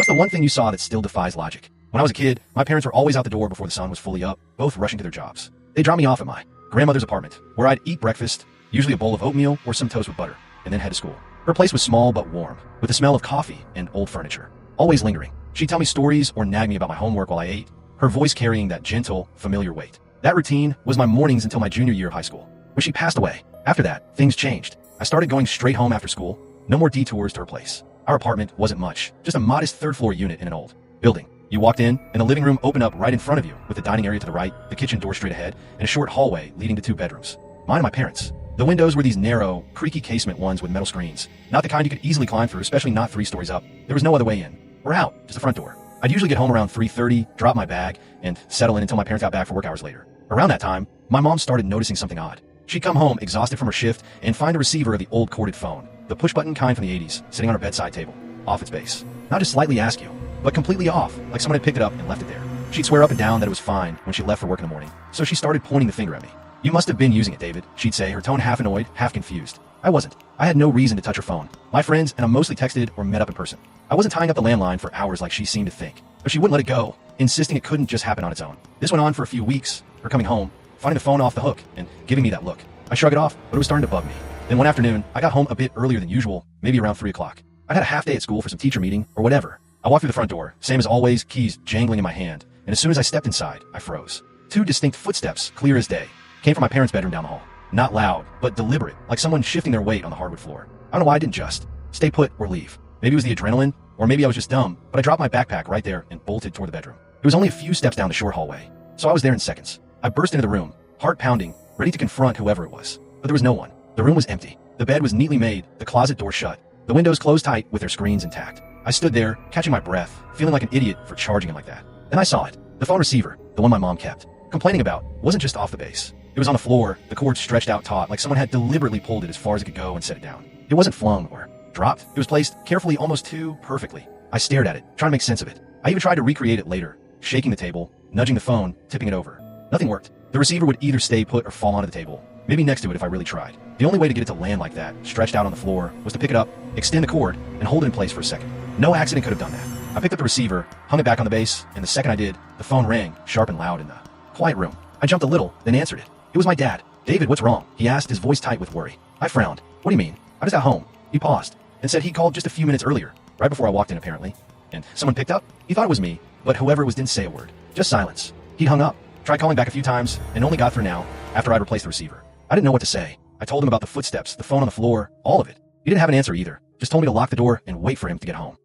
the one thing you saw that still defies logic? When I was a kid, my parents were always out the door before the sun was fully up, both rushing to their jobs. They'd drop me off at my grandmother's apartment, where I'd eat breakfast, usually a bowl of oatmeal or some toast with butter, and then head to school. Her place was small but warm, with the smell of coffee and old furniture, always lingering. She'd tell me stories or nag me about my homework while I ate, her voice carrying that gentle, familiar weight. That routine was my mornings until my junior year of high school, when she passed away. After that, things changed. I started going straight home after school, no more detours to her place. Our apartment wasn't much, just a modest third-floor unit in an old building. You walked in, and the living room opened up right in front of you, with the dining area to the right, the kitchen door straight ahead, and a short hallway leading to 2 bedrooms. Mine and my parents'. The windows were these narrow, creaky casement ones with metal screens. Not the kind you could easily climb through, especially not 3 stories up. There was no other way in or out, just the front door. I'd usually get home around 3:30, drop my bag, and settle in until my parents got back for work hours later. Around that time, my mom started noticing something odd. She'd come home exhausted from her shift and find a receiver of the old corded phone, the push-button kind from the 80s, sitting on her bedside table, off its base. Not just slightly askew, but completely off, like someone had picked it up and left it there. She'd swear up and down that it was fine when she left for work in the morning, so she started pointing the finger at me. "You must have been using it, David," she'd say, her tone half annoyed, half confused. I wasn't. I had no reason to touch her phone. My friends and I mostly texted or met up in person. I wasn't tying up the landline for hours like she seemed to think, but she wouldn't let it go, insisting it couldn't just happen on its own. This went on for a few weeks, her coming home, finding the phone off the hook, and giving me that look. I shrugged it off, but it was starting to bug me. Then one afternoon, I got home a bit earlier than usual, maybe around 3 o'clock. I'd had a half day at school for some teacher meeting or whatever. I walked through the front door, same as always, keys jangling in my hand, and as soon as I stepped inside, I froze. 2 distinct footsteps, clear as day, came from my parents' bedroom down the hall. Not loud, but deliberate, like someone shifting their weight on the hardwood floor. I don't know why I didn't just stay put or leave. Maybe it was the adrenaline, or maybe I was just dumb, but I dropped my backpack right there and bolted toward the bedroom. It was only a few steps down the short hallway, so I was there in seconds. I burst into the room, heart pounding, ready to confront whoever it was. But there was no one. The room was empty. The bed was neatly made, the closet door shut, the windows closed tight with their screens intact. I stood there, catching my breath, feeling like an idiot for charging him like that. Then I saw it. The phone receiver, the one my mom kept, complaining about, wasn't just off the base. It was on the floor, the cord stretched out taut, like someone had deliberately pulled it as far as it could go and set it down. It wasn't flung or dropped. It was placed carefully, almost too perfectly. I stared at it, trying to make sense of it. I even tried to recreate it later, shaking the table, nudging the phone, tipping it over. Nothing worked. The receiver would either stay put or fall onto the table, maybe next to it if I really tried. The only way to get it to land like that, stretched out on the floor, was to pick it up, extend the cord, and hold it in place for a second. No accident could have done that. I picked up the receiver, hung it back on the base, and the second I did, the phone rang, sharp and loud in the quiet room. I jumped a little, then answered it. It was my dad. "David, what's wrong?" he asked, his voice tight with worry. I frowned. "What do you mean? I just got home." He paused, and said he called just a few minutes earlier, right before I walked in apparently. And someone picked up? He thought it was me, but whoever it was didn't say a word. Just silence. He'd hung up, tried calling back a few times, and only got through now, after I'd replaced the receiver. I didn't know what to say. I told him about the footsteps, the phone on the floor, all of it. He didn't have an answer either, just told me to lock the door and wait for him to get home.